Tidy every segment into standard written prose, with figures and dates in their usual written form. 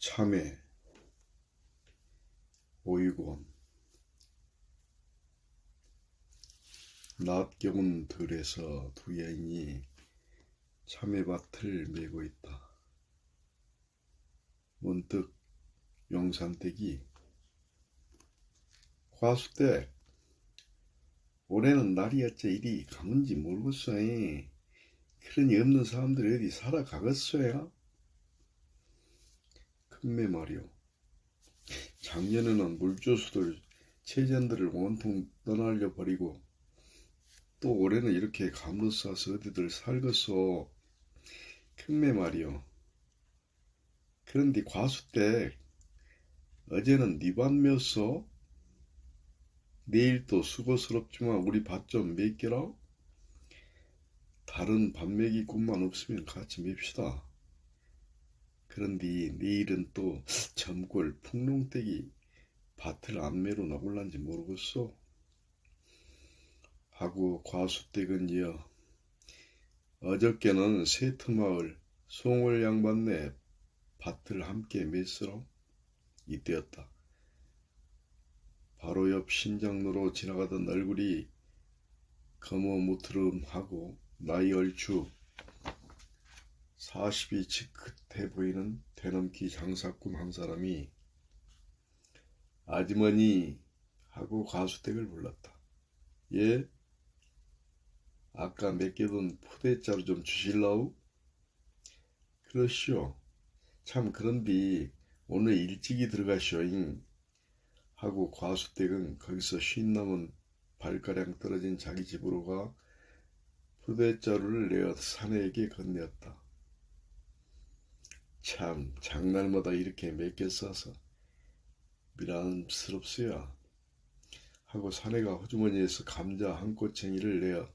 참외, 오이곤, 낮 겨운 들에서 두 여인이 참외밭을 메고 있다. 문득 용산댁이 과수댁, 올해는 날이 어째 이리 가문지 모르겠어. 그러니 없는 사람들이 어디 살아가겠어요? 큰매 말이오. 작년에는 물조수들 체전들을 온통 떠날려 버리고 또 올해는 이렇게 감로싸서 어디들 살겠소. 큰매 말이오. 그런데 과수댁, 어제는 네 밭 메었소? 내일 또 수고스럽지만 우리 밭 좀 맺게라. 다른 밭 메기 꿈만 없으면 같이 맵시다. 그런데 내일은 또 점골 풍롱댁이 밭을 안 메로 나올란지 모르겠소. 하고 과수댁은요, 어저께는 세트마을 송월 양반네 밭을 함께 맸으로 이때였다. 바로 옆 신장로로 지나가던 얼굴이 거머무트름하고 나이 얼추 40이 지긋해 보이는 되넘기 장사꾼 한 사람이 아주머니 하고 과수댁을 불렀다. 예? 아까 맡겨둔 포대자루 좀 주실라우? 그러시오. 참 그런데 오늘 일찍이 들어가시오잉. 하고 과수댁은 거기서 쉰 남은 발가량 떨어진 자기 집으로 가 포대자루를 내어 사내에게 건네었다. 참 장날마다 이렇게 맺겨 써서 미안스럽소야. 하고 사내가 호주머니에서 감자 한 꼬챙이를 내어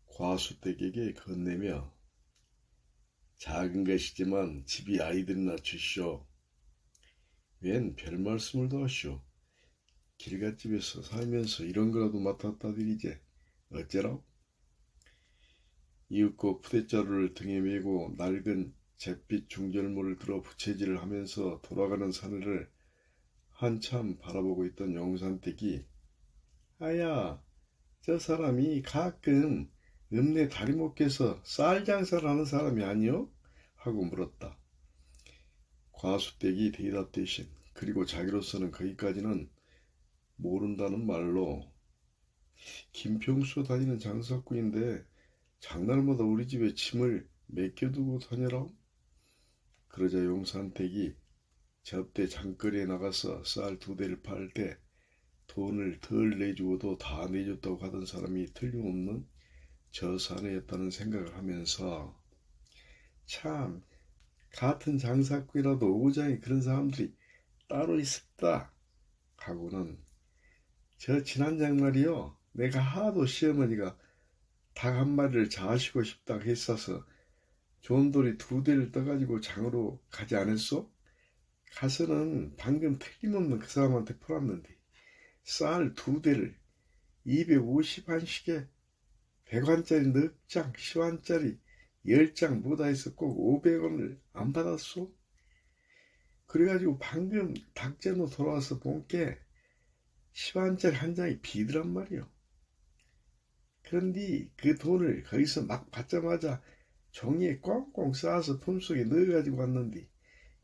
과수댁에게 건네며 작은 것이지만 집이 아이들이나 주시오. 웬 별 말씀을 더 하시오. 길갓집에서 살면서 이런 거라도 맡았다 드리제 어째라? 이윽고 푸대자루를 등에 메고 낡은 잿빛 중절모를 들어 부채질을 하면서 돌아가는 사내를 한참 바라보고 있던 용산댁이 아야, 저 사람이 가끔 읍내 다리목에서 쌀 장사를 하는 사람이 아니오? 하고 물었다. 과수댁이 대답 대신 그리고 자기로서는 거기까지는 모른다는 말로 김평수 다니는 장사꾼인데 장날마다 우리 집에 짐을 맡겨두고 다녀라. 그러자 용산댁이 접대 장거리에 나가서 쌀 2대를 팔 때 돈을 덜 내주고도 다 내줬다고 하던 사람이 틀림없는 저 사내였다는 생각을 하면서 참 같은 장사꾼이라도 오장에 그런 사람들이 따로 있었다 하고는 저 지난 장날이요, 내가 하도 시어머니가 닭 한 마리를 자시고 싶다 했어서 좋은 돌이 2대를 떠가지고 장으로 가지 않았소? 가서는 방금 틀림없는 그 사람한테 팔았는데 쌀 2대를 250한씩에 100원짜리 넉 장, 10원짜리 10장 뭐다 해서 꼭 500원을 안 받았소? 그래가지고 방금 닭재노 돌아와서 본게 10원짜리 한 장이 비더란 말이요. 그런데 그 돈을 거기서 막 받자마자 종이에 꽁꽁 싸서 품속에 넣어가지고 왔는데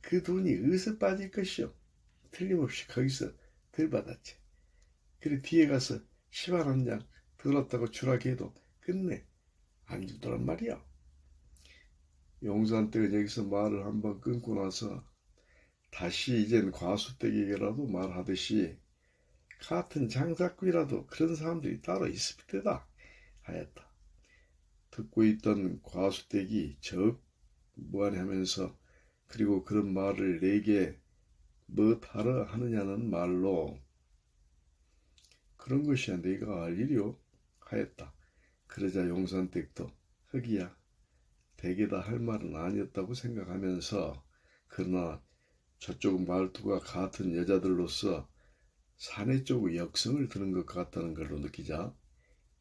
그 돈이 어디서 빠질 것이요? 틀림없이 거기서 덜 받았지. 그래 뒤에 가서 10원 한 장 들었다고 주라고 해도 끝내 안 주더란 말이야. 용산댁은 여기서 말을 한번 끊고 나서 다시 이젠 과수댁에게라도 말하듯이 같은 장사꾼이라도 그런 사람들이 따로 있을 때다 하였다. 듣고 있던 과수댁이 적 무안하면서 그리고 그런 말을 내게 뭐하러 하느냐는 말로 그런 것이야 내가 알 일이오 하였다. 그러자 용산댁도 흑이야 대개다 할 말은 아니었다고 생각하면서 그러나 저쪽 말투가 같은 여자들로서 사내 쪽의 역성을 드는 것 같다는 걸로 느끼자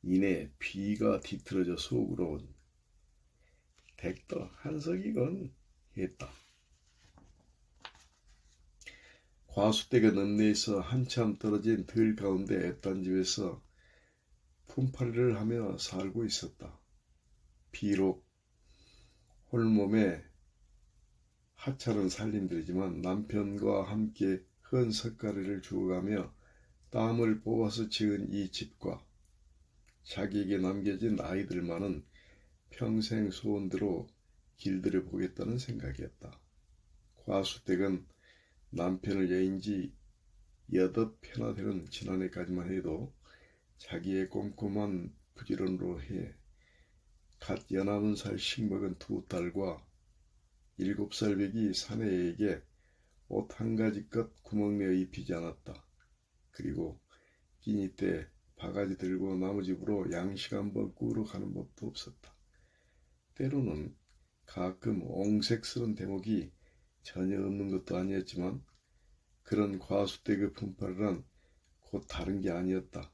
이내 비가 뒤틀어져 속으로 댁도 한석이건 했다. 과수대가 넘내에서 한참 떨어진 들 가운데 앳단집에서 품팔이를 하며 살고 있었다. 비록 홀몸에 하찮은 살림들이지만 남편과 함께 헌 석가래를 주워가며 땀을 뽑아서 지은 이 집과 자기에게 남겨진 아이들만은 평생 소원대로 길들여 보겠다는 생각이었다. 과수댁은 남편을 여인 지 8회나 되는 지난해까지만 해도 자기의 꼼꼼한 부지런으로 해 갓 19살 씩먹은 2딸과 7살 배기 사내에게 옷 한 가지껏 구멍내어 입히지 않았다. 그리고 끼니 때 바가지 들고 나무 집으로 양식 한번 꾸러 가는 법도 없었다. 때로는 가끔 옹색스런 대목이 전혀 없는 것도 아니었지만 그런 과수대그 품팔이란 곧 다른 게 아니었다.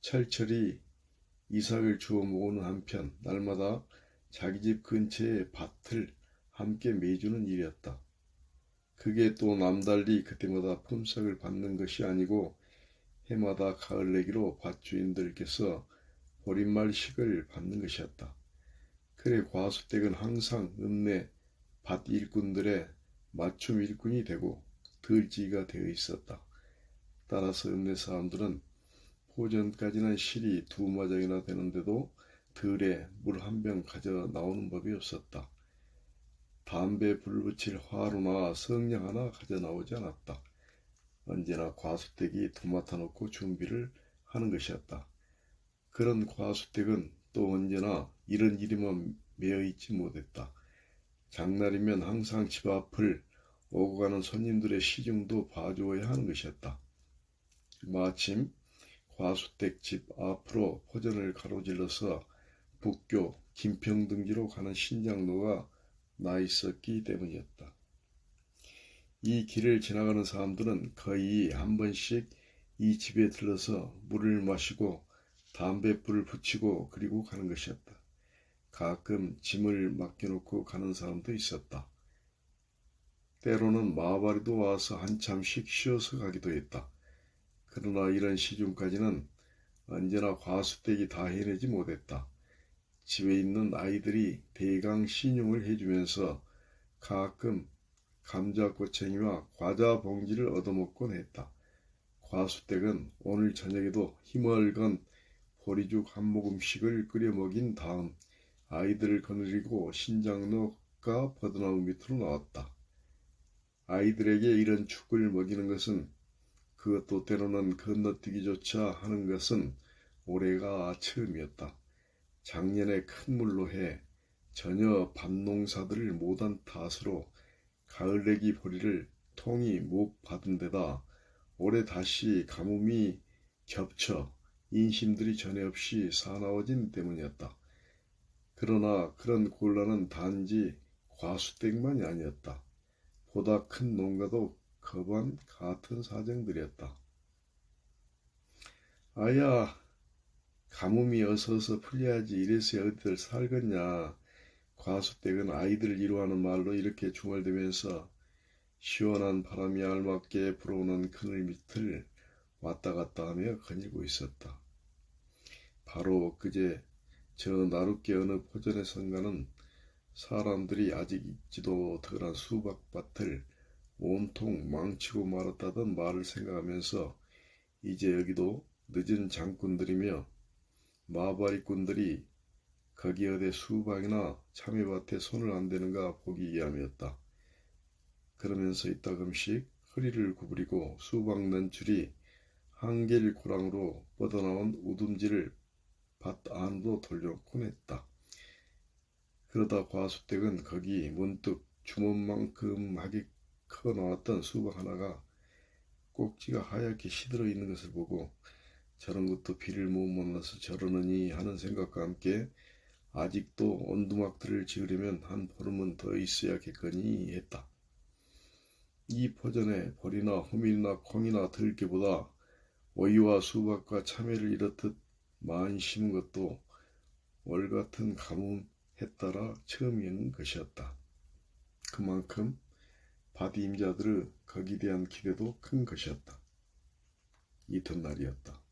철철이 이삭을 주워 모으는 한편 날마다 자기 집 근처의 밭을 함께 매주는 일이었다. 그게 또 남달리 그때마다 품삯을 받는 것이 아니고 해마다 가을내기로 밭주인들께서 보릿말식을 받는 것이었다. 그래 과수댁은 항상 읍내 밭 일꾼들의 맞춤 일꾼이 되고 들쥐가 되어 있었다. 따라서 읍내 사람들은 포전까지는 실이 2마장이나 되는데도 들에 물 한 병 가져 나오는 법이 없었다. 담배 불 붙일 화로나 성냥 하나 가져 나오지 않았다. 언제나 과수댁이 도맡아 놓고 준비를 하는 것이었다. 그런 과수댁은 또 언제나 이런 일에만 매여 있지 못했다. 장날이면 항상 집 앞을 오고 가는 손님들의 시중도 봐주어야 하는 것이었다. 마침 과수댁 집 앞으로 포전을 가로질러서 북교 김평등지로 가는 신장로가 나 있었기 때문이었다. 이 길을 지나가는 사람들은 거의 한 번씩 이 집에 들러서 물을 마시고 담뱃불을 붙이고 그리고 가는 것이었다. 가끔 짐을 맡겨놓고 가는 사람도 있었다. 때로는 마바리도 와서 한참씩 쉬어서 가기도 했다. 그러나 이런 시중까지는 언제나 과수댁이 다 해내지 못했다. 집에 있는 아이들이 대강 신용을 해주면서 가끔 감자꼬챙이와 과자 봉지를 얻어먹곤 했다. 과수댁은 오늘 저녁에도 희멀건 보리죽 한 모금씩을 끓여 먹인 다음 아이들을 거느리고 신장로가 버드나무 밑으로 나왔다. 아이들에게 이런 죽을 먹이는 것은 그것도 때로는 건너뛰기조차 하는 것은 올해가 처음이었다. 작년에 큰 물로 해 전혀 밭농사들을 못한 탓으로 가을내기 보리를 통이 못 받은 데다 올해 다시 가뭄이 겹쳐 인심들이 전에 없이 사나워진 때문이었다. 그러나 그런 곤란은 단지 과수댁만이 아니었다. 보다 큰 농가도 거반 같은 사정들이었다. 아야, 가뭄이 어서 풀려야지 이래서야 어디들 살겠냐. 과수댁은 아이들을 위로하는 말로 이렇게 중얼대면서 시원한 바람이 알맞게 불어오는 그늘 밑을 왔다 갔다 하며 거닐고 있었다. 바로 그제 저 나룻개 어느 포전의 선가는 사람들이 아직 익지도 덜한 수박밭을 온통 망치고 말았다던 말을 생각하면서 이제 여기도 늦은 장꾼들이며 마바리꾼들이 거기 어디 수박이나 참외밭에 손을 안 대는가 보기 위함이었다. 그러면서 이따금씩 허리를 구부리고 수박 넌줄이 한길 고랑으로 뻗어나온 우둠지를 밭 안으로 돌려놓곤 했다. 그러다 과수댁은 거기 문득 주먹만큼하게 커 나왔던 수박 하나가 꼭지가 하얗게 시들어 있는 것을 보고 저런 것도 비를 못 만나서 저러느니 하는 생각과 함께 아직도 온두막들을 지으려면 한 보름은 더 있어야겠거니 했다. 이 포전에 보리나 호밀이나 콩이나 들깨보다 오이와 수박과 참외를 이렇듯 많이 심은 것도 올 같은 가뭄 해 따라 처음이었는 것이었다. 그만큼 밭 임자들의 거기 대한 기대도 큰 것이었다. 이튿날이었다.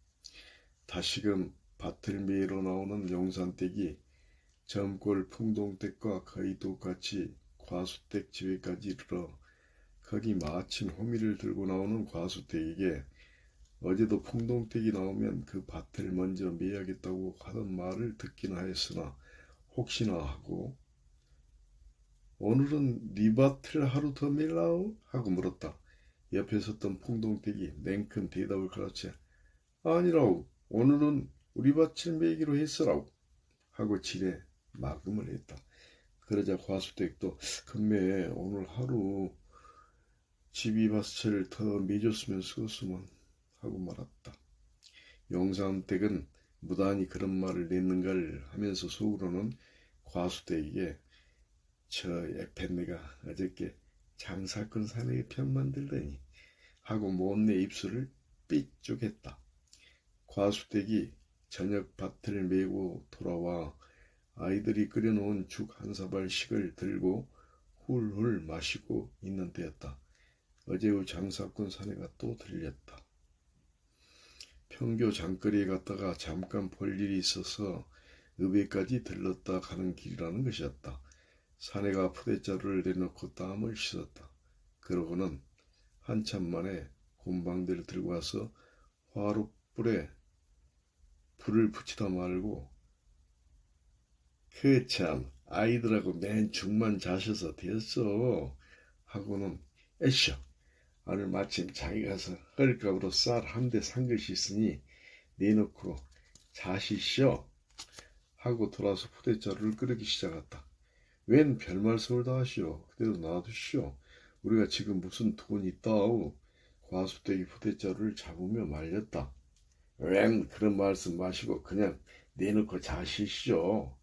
다시금 밭을 매러 나오는 용산댁이 점골 풍동댁과 거의 똑같이 과수댁 집에까지 이르러 거기 마침 호미를 들고 나오는 과수댁에게 어제도 풍동댁이 나오면 그 밭을 먼저 매야겠다고 하던 말을 듣기나 했으나 혹시나 하고 오늘은 네 밭을 하루 더 멜라오? 하고 물었다. 옆에 섰던 풍동댁이 냉큼 대답을 가로채 아니라오, 오늘은 우리 밭을 매기로 했으라오 하고 지레 막음을 했다. 그러자 과수댁도 금매 오늘 하루 집이 밭을 더 매줬으면 쓰겠으면 하고 말았다. 용산댁은 무단히 그런 말을 냈는가를 하면서 속으로는 과수댁에게 저 에펜네가 어저께 장사꾼 사내에 편 만들더니 하고 못내 입술을 삐죽했다. 과수댁이 저녁 밭을 메고 돌아와 아이들이 끓여놓은 죽 한 사발씩을 들고 훌훌 마시고 있는 때였다. 어제의 장사꾼 사내가 또 들렸다. 평교 장거리에 갔다가 잠깐 볼 일이 있어서 읍에까지 들렀다 가는 길이라는 것이었다. 사내가 푸대자루를 내놓고 땀을 씻었다. 그러고는 한참 만에 곰방대를 들고 와서 화롯불에 불을 붙이다 말고 그 참 아이들하고 맨 죽만 자셔서 됐어 하고는 에쇼 오늘 마침 자기 가서 헐값으로 쌀 한 대 산 것이 있으니 내놓고 자시쇼 하고 돌아서 푸대자루를 끓이기 시작했다. 웬 별말씀을 다 하시오. 그대로 놔두시오. 우리가 지금 무슨 돈이 있다오. 과수댁이 푸대자루를 잡으며 말렸다. 웬 그런 말씀 마시고 그냥 내놓고 자시시오.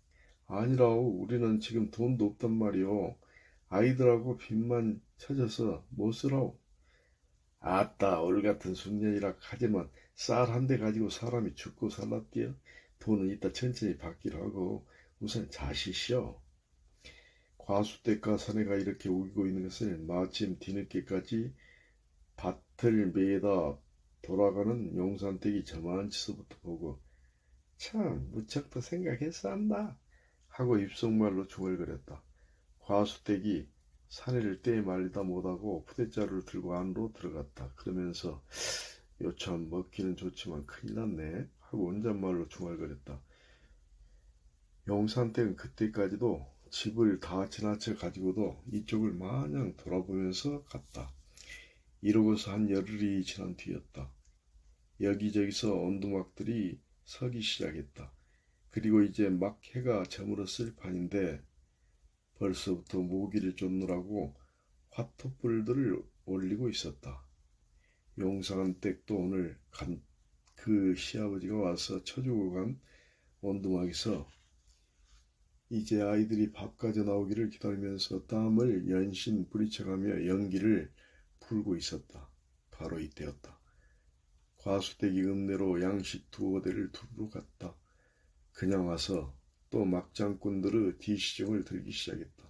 아니라오. 우리는 지금 돈도 없단 말이오. 아이들하고 빚만 찾아서 못 쓰라오. 아따 올같은 숙년이라 하지만 쌀 한 대 가지고 사람이 죽고 살랐디요. 돈은 이따 천천히 받기로 하고 우선 자시시오. 과수댁과 사내가 이렇게 우기고 있는 것을 마침 뒤늦게까지 밭을 매다 돌아가는 용산댁이 저만치서부터 보고 참 무척도 생각해서 한다 하고 입속말로 중얼거렸다. 과수댁이 사내를 떼 말리다 못하고 푸대자루를 들고 안으로 들어갔다. 그러면서 요참 먹기는 좋지만 큰일 났네 하고 혼잣말로 중얼거렸다. 용산댁은 그때까지도 집을 다 지나쳐 가지고도 이쪽을 마냥 돌아보면서 갔다. 이러고서 한 열흘이 지난 뒤였다. 여기저기서 언두막들이 서기 시작했다. 그리고 이제 막 해가 저물었을 판인데 벌써부터 모기를 쫓느라고 화토불들을 올리고 있었다. 용산댁도 오늘 그 시아버지가 와서 쳐주고 간 언두막에서 이제 아이들이 밥 가져 나오기를 기다리면서 땀을 연신 부리쳐가며 연기를 풀고 있었다. 바로 이때였다. 과수댁이 읍내로 양식 두어 대를 두르러 갔다. 그냥 와서 또 막장꾼들의 뒤시정을 들기 시작했다.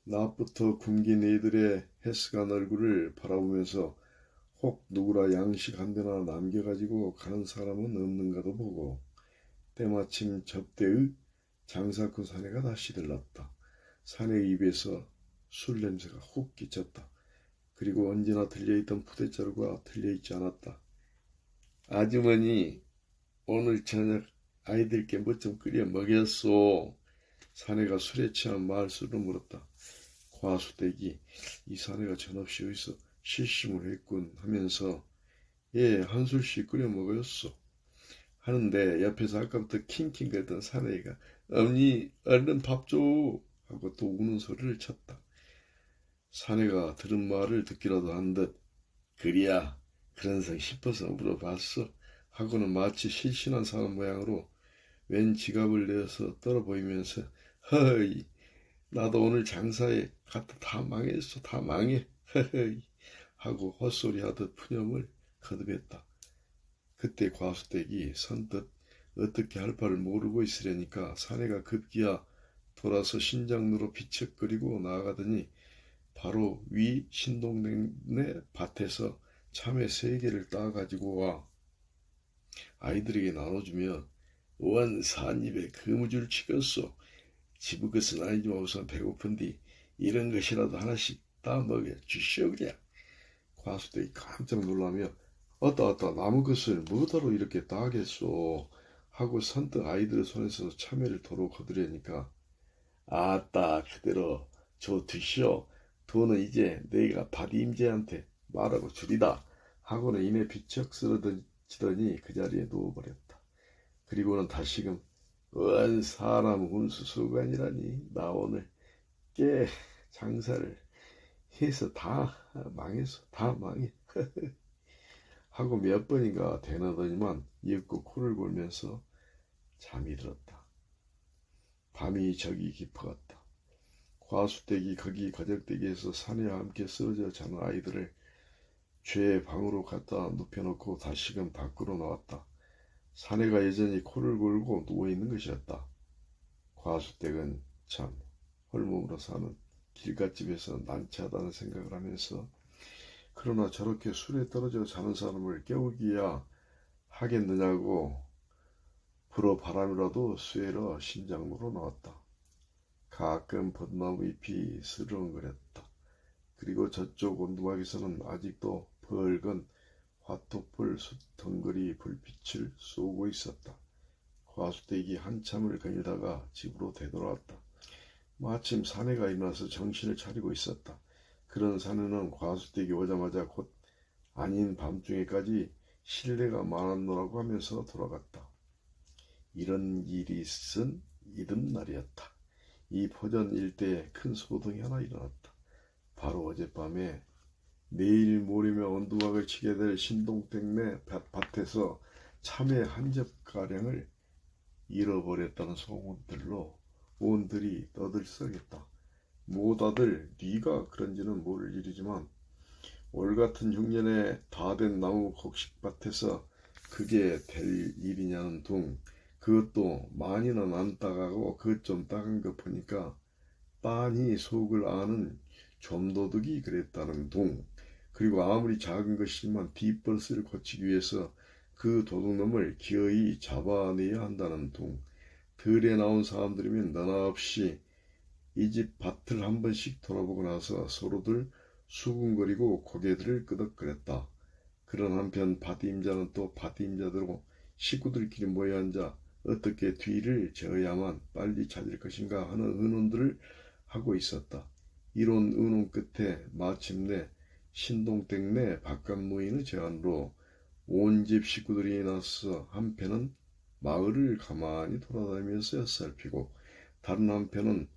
낮부터 굶긴 애들의 헬스간 얼굴을 바라보면서 혹 누구라 양식 한 대나 남겨가지고 가는 사람은 없는가도 보고 때마침 접대의 장사꾼 사내가 다시 들렀다. 사내의 입에서 술 냄새가 훅 끼쳤다. 그리고 언제나 들려있던 푸대자루가 들려있지 않았다. 아주머니 오늘 저녁 아이들께 뭐 좀 끓여 먹였소. 사내가 술에 취한 말수로 물었다. 과수댁이 이 사내가 전없이 어디서 실심을 했군 하면서 예 한술씩 끓여 먹었소 하는데 옆에서 아까부터 킹킹거리던 사내가 어머니 얼른 밥 줘 하고 또 우는 소리를 쳤다. 사내가 들은 말을 듣기라도 한 듯 그리야 그런성 싶어서 물어봤어 하고는 마치 실신한 사람 모양으로 웬 지갑을 내어서 떨어 보이면서 허이 나도 오늘 장사에 갔다 다 망했어 다 망해 허이 하고 헛소리하듯 푸념을 거듭했다. 그때 과수댁이 선뜻 어떻게 할 바를 모르고 있으려니까 사내가 급기야 돌아서 신장로로 비척거리고 나아가더니 바로 위 신동네 밭에서 참외 3개를 따가지고 와 아이들에게 나눠주며 원 산입에 거무줄 치겠소. 집의 것은 아니지만 우선 배고픈디 이런 것이라도 하나씩 따 먹여 주시오 그냥. 과수들이 깜짝 놀라며 어따 남은 것을 뭐다로 이렇게 따겠소 하고 선뜻 아이들의 손에서 참외를 도로 거두려니까 아따 그대로 저 드시오. 돈은 이제 내가 바디임제한테 말하고 주리다 하고는 이내 비척 쓰러지더니 그 자리에 누워버렸다. 그리고는 다시금 원 사람 운수수관이라니 나 오늘 깨 장사를 해서 다 망했어. 다 망해. 하고 몇 번인가 대나더니만 이윽고 코를 골면서 잠이 들었다. 밤이 저기 깊어갔다. 과수댁이 거기 거적대기에서 사내와 함께 쓰러져 자는 아이들을 죄의 방으로 갖다 눕혀놓고 다시금 밖으로 나왔다. 사내가 여전히 코를 골고 누워있는 것이었다. 과수댁은 참 홀몸으로 사는 길갓집에서 난처하다는 생각을 하면서 그러나 저렇게 술에 떨어져 자는 사람을 깨우기야 하겠느냐고 불어 바람이라도 쐬러 신장로로 나왔다. 가끔 벚나무 잎이 스르렁거렸다. 그리고 저쪽 온두막에서는 아직도 벌건 화톡불 덩거리 불빛을 쏘고 있었다. 과수댁이 한참을 거닐다가 집으로 되돌아왔다. 마침 사내가 일어나서 정신을 차리고 있었다. 그런 사내는 과수댁이 오자마자 곧 아닌 밤중에까지 실례가 많았노라고 하면서 돌아갔다. 이런 일이 있은 이튿날이었다. 이 포전 일대에 큰 소동이 하나 일어났다. 바로 어젯밤에 내일 모레면 온두막을 치게 될 신동댁네 밭에서 참외 한 접가량을 잃어버렸다는 소문들로 온들이 떠들썩했다. 모다들 네가 그런지는 모를 일이지만 올같은 흉년에 다 된 나무 곡식밭에서 그게 될 일이냐는 둥. 그것도 많이는 안 따가고 그것 좀 따간 거 보니까 빤히 속을 아는 좀도둑이 그랬다는 둥. 그리고 아무리 작은 것이지만 뒷벌스를 고치기 위해서 그 도둑놈을 기어이 잡아내야 한다는 둥. 들에 나온 사람들이면 너나 없이 이 집 밭을 한 번씩 돌아보고 나서 서로들 수군거리고 고개들을 끄덕거렸다. 그런 한편 밭임자는 또 밭임자대로 식구들끼리 모여 앉아 어떻게 뒤를 저어야만 빨리 찾을 것인가 하는 의논들을 하고 있었다. 이런 의논 끝에 마침내 신동댁네 바깥노인의 제안으로 온 집 식구들이 나서 한편은 마을을 가만히 돌아다니면서 살피고 다른 한편은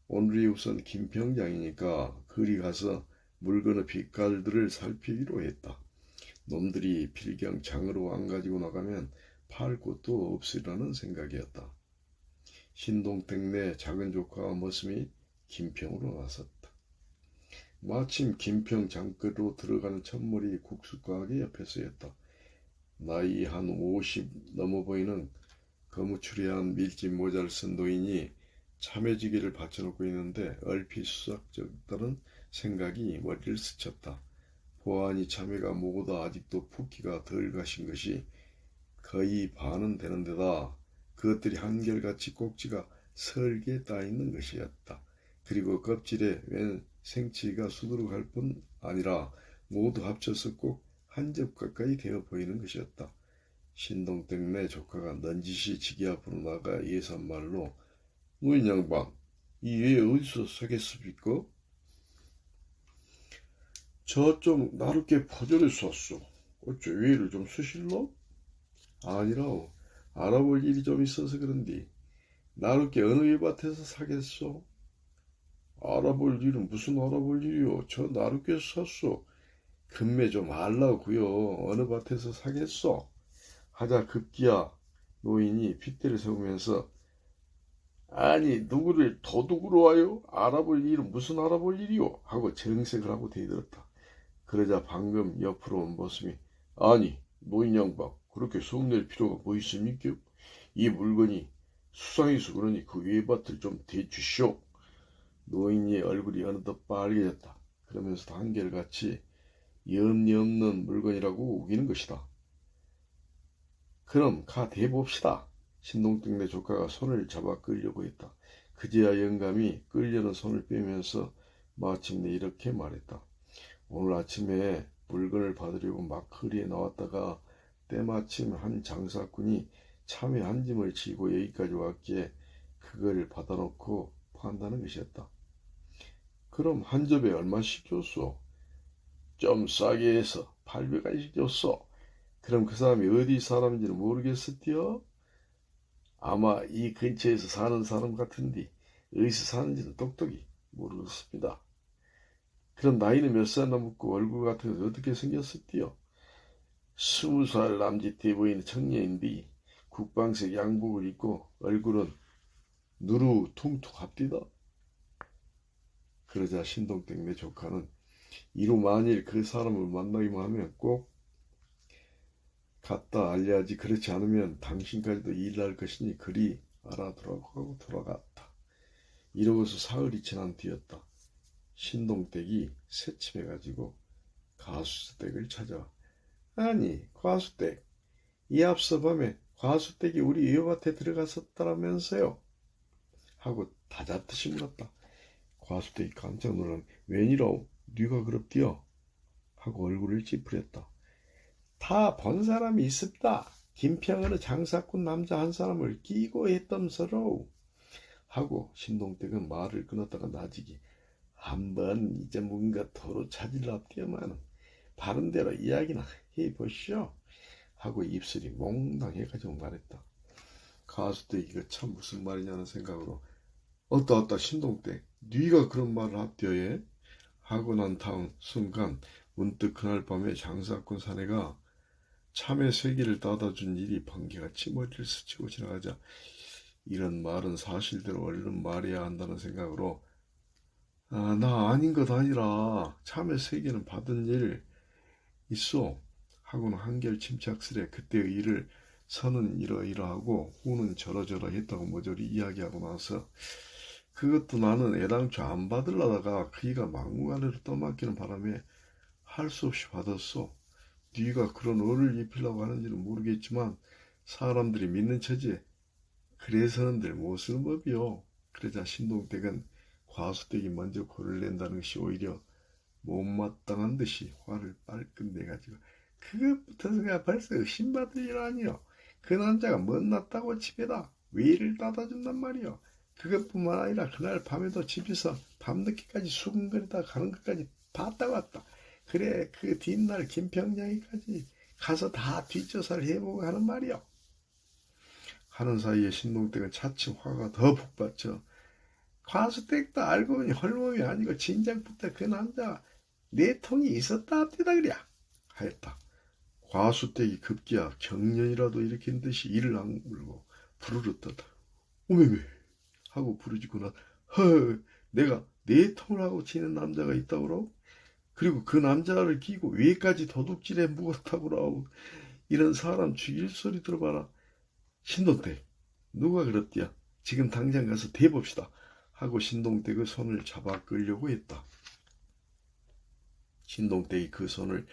오늘이 우선 김평장이니까 그리 가서 물건의 빛깔들을 살피기로 했다. 놈들이 필경 장으로 안 가지고 나가면 팔 곳도 없으리라는 생각이었다. 신동댁네 작은 조카와 머슴이 김평으로 나섰다. 마침 김평 장터로 들어가는 첫머리 국수가게 옆에 서였다. 나이 한 50 넘어 보이는 거무추리한 밀짚 모자를 쓴 노인이 참외지기를 받쳐놓고 있는데 얼핏 수작졌다는 생각이 머리를 스쳤다. 보아하니 참외가 모두 아직도 붓기가 덜 가신 것이 거의 반은 되는 데다 그것들이 한결같이 꼭지가 설게 따있는 것이었다. 그리고 껍질에 웬 생치가 수두룩할 뿐 아니라 모두 합쳐서 꼭 한 접 가까이 되어 보이는 것이었다. 신동댁네 조카가 넌지시 지기 앞으로 나가 예산말로 노인 양반, 이 외에 어디서 사겠습니까? 저쪽 나룻게 포전에 샀소. 어째 외를 좀 쓰실러? 아니라오. 알아볼 일이 좀 있어서 그런디. 나룻게 어느 외밭에서 사겠소? 알아볼 일은 무슨 알아볼 일이요? 저 나룻게서 샀소. 금매 좀 알라고요. 어느 밭에서 사겠소? 하자 급기야 노인이 핏대를 세우면서 아니 누구를 도둑으로 와요? 알아볼 일은 무슨 알아볼 일이요? 하고 정색을 하고 대들었다. 그러자 방금 옆으로 온 모습이 아니 노인 양반 그렇게 성낼 필요가 뭐 있습니까? 이 물건이 수상해서 그러니 그 외밭을 좀 대주시오. 노인의 얼굴이 어느덧 빨개졌다. 그러면서도 한결같이 염려 없는 물건이라고 우기는 것이다. 그럼 가 대봅시다. 신동땡네 조카가 손을 잡아 끌려고 했다. 그제야 영감이 끌려는 손을 빼면서 마침내 이렇게 말했다. 오늘 아침에 물건을 받으려고 막 거리에 나왔다가 때마침 한 장사꾼이 참외 한 짐을 지고 여기까지 왔기에 그걸 받아놓고 판다는 것이었다. 그럼 한 접에 얼마씩 줬소? 좀 싸게 해서 800원씩 줬소. 그럼 그 사람이 어디 사람인지는 모르겠었디요? 아마 이 근처에서 사는 사람 같은데 어디서 사는지는 똑똑히 모르겠습니다. 그럼 나이는 몇 살나 묻고 얼굴 같은 건 어떻게 생겼었디요? 20살 남짓해 보이는 청년인데 국방색 양복을 입고 얼굴은 누루퉁퉁합디다. 그러자 신동땡네 조카는 이로 만일 그 사람을 만나기만 하면 꼭 갖다 알려야지, 그렇지 않으면 당신까지도 일날 것이니 그리 알아두라고 하고 돌아갔다. 이러고서 사흘이 지난 뒤였다. 신동댁이 새침해가지고 과수댁을 찾아와. 아니 과수댁, 이 앞서 밤에 과수댁이 우리 외밭에 들어갔었다라면서요? 하고 다잡듯이 물었다. 과수댁이 깜짝 놀라면 웬이라오? 네가 그럽디요? 하고 얼굴을 찌푸렸다. 다 본 사람이 있습니다. 김평으로 장사꾼 남자 한 사람을 끼고 했덤서로. 하고 신동댁은 말을 끊었다가 나지기. 한번 이제 뭔가 도로 찾으려 합디야만 바른대로 이야기나 해보시오. 하고 입술이 몽당해가지고 말했다. 가수댁 이거 참 무슨 말이냐는 생각으로 어따 신동댁 네가 그런 말을 합디어예? 하고 난 다음 순간 문득 그날 밤에 장사꾼 사내가 참외 3개를 따다 준 일이 번개같이 머리를 스치고 지나가자 이런 말은 사실대로 얼른 말해야 한다는 생각으로 나 아닌 것 아니라 참외 3개는 받은 일 있어 하고는 한결 침착스레 그때의 일을 선은 이러이러하고 후는 저러저러 했다고 모조리 이야기하고 나서 그것도 나는 애당초 안 받으려다가 그이가 막무가내로 떠맡기는 바람에 할 수 없이 받았어. 네가 그런 얼을 입히려고 하는지는 모르겠지만 사람들이 믿는 처지에 그래서는들 못 쓰는 법이요. 그러자 신동댁은 과수댁이 먼저 골을 낸다는 것이 오히려 못마땅한 듯이 화를 빨끔 내가지고 그것부터가 벌써 의심받을 일 아니요. 그 남자가 못났다고 집에다 외를 따다 준단 말이요. 그것뿐만 아니라 그날 밤에도 집에서 밤늦게까지 수근거리다 가는 것까지 봤다 왔다. 그래 그 뒷날 김평양이까지 가서 다 뒷조사를 해보고 하는 말이요. 하는 사이에 신동댁은 차츰 화가 더 북받쳐 과수댁도 알고 보니 헐몸이 아니고 진작부터 그 남자 내 통이 있었다 합디다 그랴 하였다. 과수댁이 급기야 경련이라도 일으킨 듯이 이를 악물고 부르르 떠다. 오메메 하고 부르짖구나. 내가 내 통을 하고 치는 남자가 있다고라고? 그리고 그 남자를 끼고 왜까지 도둑질에 묵었다고라고? 이런 사람 죽일 소리 들어봐라. 신동댁 누가 그랬디야? 지금 당장 가서 대봅시다. 하고 신동댁의 손을 잡아 끌려고 했다. 신동댁이 그 손을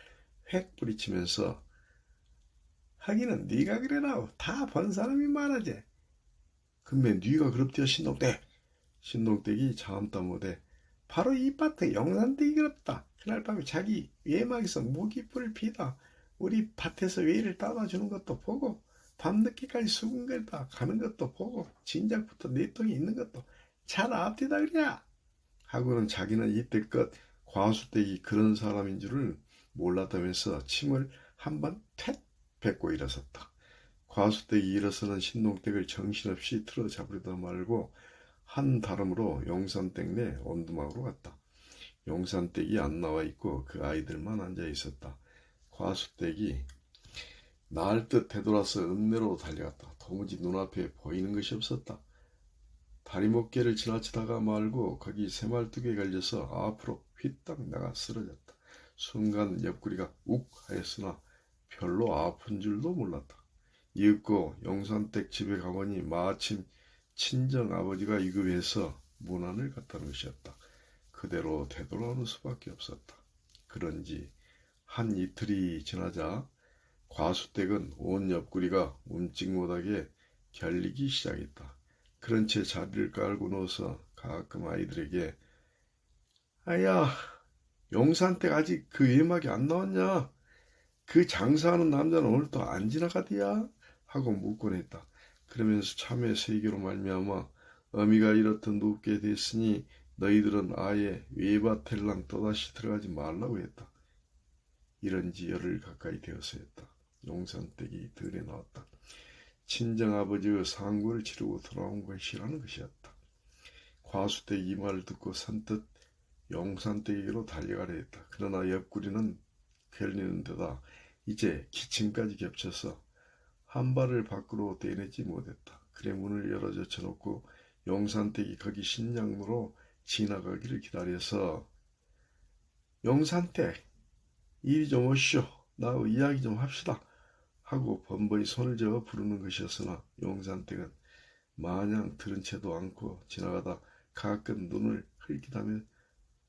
획 뿌리치면서 하기는 네가 그래라오. 다 본 사람이 말하지. 근데 네가 그럽디야 신동댁. 신동댁이 참다 못해 바로 이 밭에 영산댁이 그럽다. 그날 밤에 자기 외막에서 무기불을 피다 우리 밭에서 외를 따다 주는 것도 보고 밤늦게까지 수군거리다 가는 것도 보고 진작부터 내 통이 있는 것도 잘 앞뒤다 그래야. 하고는 자기는 이때껏 과수댁이 그런 사람인 줄을 몰랐다면서 침을 한번 텟 뱉고 일어섰다. 과수댁이 일어서는 신동댁을 정신없이 틀어잡으려다 말고 한 다름으로 용산댁 내 온두막으로 갔다. 용산댁이 안 나와 있고 그 아이들만 앉아 있었다. 과수댁이 나을 듯 되돌아서 읍내로 달려갔다. 도무지 눈앞에 보이는 것이 없었다. 다리목길을 지나치다가 말고 거기 새말뚝에 걸려서 앞으로 휘딱 나가 쓰러졌다. 순간 옆구리가 욱 하였으나 별로 아픈 줄도 몰랐다. 이윽고 용산댁 집에 가보니 마침 친정 아버지가 위급해서 문안을 갔다는 것이었다. 그대로 되돌아오는 수밖에 없었다. 그런지 한 이틀이 지나자 과수댁은 온 옆구리가 움직 못하게 결리기 시작했다. 그런 채 자리를 깔고 누워서 가끔 아이들에게 아야, 용산댁 아직 그 외막이 안 나왔냐? 그 장사하는 남자는 오늘 또 안 지나가디야? 하고 묻곤 했다. 그러면서 참의 세계로 말미암아 어미가 이렇듯 눕게 됐으니 너희들은 아예 외바텔랑 또다시 들어가지 말라고 했다. 이런지 열흘 가까이 되어서였다. 용산댁이 들에 나왔다. 친정아버지의 상고를 치르고 돌아온 것이라는 것이었다. 과수댁 이 말을 듣고 선뜻 용산댁에게로 달려가려 했다. 그러나 옆구리는 결리는 데다 이제 기침까지 겹쳐서 한 발을 밖으로 떼내지 못했다. 그래 문을 열어 젖혀놓고 용산댁이 거기 신장로로 지나가기를 기다려서 용산댁 이리 좀 오시오. 나하고 이야기 좀 합시다. 하고 번번이 손을 저어 부르는 것이었으나 용산댁은 마냥 들은 채도 않고 지나가다 가끔 눈을 흘기다며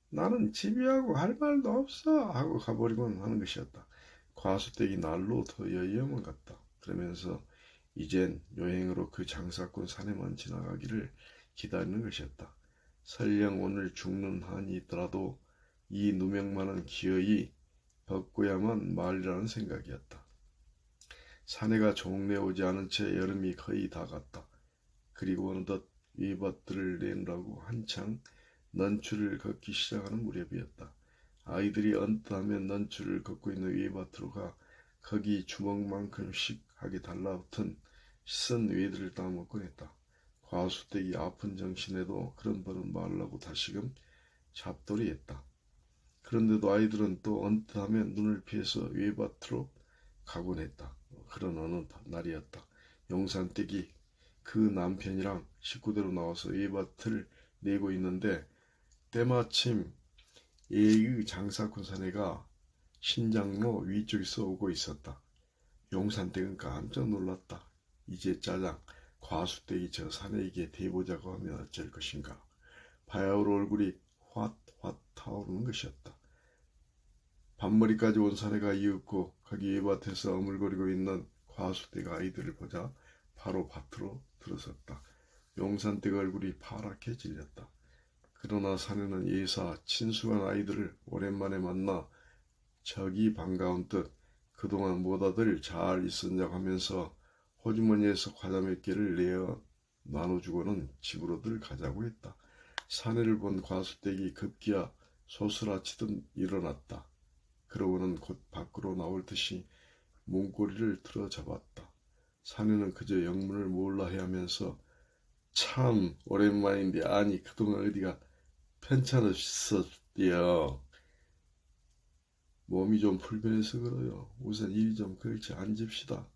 나는 집이하고 할 말도 없어 하고 가버리곤 하는 것이었다. 과수댁이 날로 더 여의어만 갔다. 그러면서 이젠 여행으로 그 장사꾼 산에만 지나가기를 기다리는 것이었다. 설령 오늘 죽는 한이 있더라도 이 누명만은 기어이 벗고야만 말이라는 생각이었다. 사내가 종래 오지 않은 채 여름이 거의 다 갔다. 그리고 어느덧 외밭들을 내느라고 한창 넌추를 걷기 시작하는 무렵이었다. 아이들이 언뜻하면 넌추를 걷고 있는 외밭으로 가 거기 주먹만큼씩 하게 달라붙은 쓴 외들을 따먹곤 했다. 과수댁이 아픈 정신에도 그런 버릇 말라고 다시금 잡돌이했다. 그런데도 아이들은 또 언뜻하면 눈을 피해서 외밭으로 가곤 했다. 그런 어느 날이었다. 용산댁이 그 남편이랑 식구대로 나와서 외밭을 내고 있는데 때마침 A의 장사꾼 사내가 신장로 위쪽에서 오고 있었다. 용산댁은 깜짝 놀랐다. 이제 짜장 과수댁이 저 사내에게 대보자고 하면 어쩔 것인가. 바야흐로 얼굴이 활활 타오르는 것이었다. 밤머리까지 온 사내가 이윽고 거기 외밭에서 어물거리고 있는 과수댁 아이들을 보자 바로 밭으로 들어섰다. 용산댁 얼굴이 파랗게 질렸다. 그러나 사내는 예사 친숙한 아이들을 오랜만에 만나 적이 반가운 듯 그동안 뭐다들 잘 있었냐고 하면서 호주머니에서 과자 몇 개를 내어 나눠주고는 집으로들 가자고 했다. 사내를 본 과수댁이 급기야 소스라치듯 일어났다. 그러고는 곧 밖으로 나올 듯이 문고리를 틀어 잡았다. 사내는 그저 영문을 몰라 해하면서 참 오랜만인데 아니 그동안 어디가 편찮으셨디요. 몸이 좀 불편해서 그래요. 우선 이리 좀 그렇지 앉읍시다.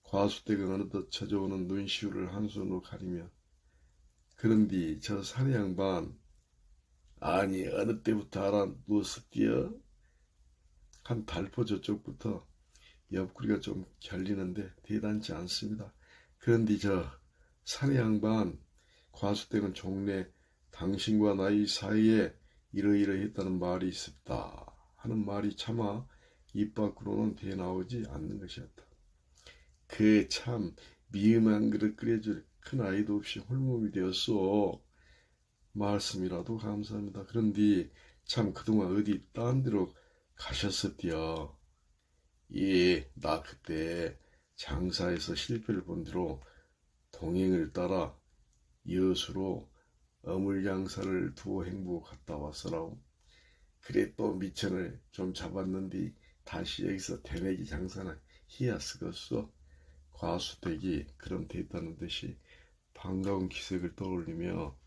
과수댁은 어느덧 쳐져오는 눈시울을 한 손으로 가리며 그런디 저 사내 양반 아니 어느 때부터 알아누웠었디요? 한 달포 저쪽부터 옆구리가 좀 결리는데 대단치 않습니다. 그런데 저 사내 양반 과수댁은 종래 당신과 나이 사이에 이러이러했다는 말이 있었다 하는 말이 차마 입 밖으로는 대나오지 않는 것이었다. 그 참 미음한 그릇 끓여줄 큰 아이도 없이 홀몸이 되었소. 말씀이라도 감사합니다. 그런데 참 그동안 어디 딴 데로 가셨었디요. 예, 나 그때 장사에서 실패를 본 뒤로 동행을 따라 여수로 어물장사를 두어 행보 갔다 왔어라오. 그래 또 미천을 좀 잡았는데 다시 여기서 대내기 장사는 해야 쓰겠소. 과수댁이 그럼 됐다는 듯이 반가운 기색을 떠올리며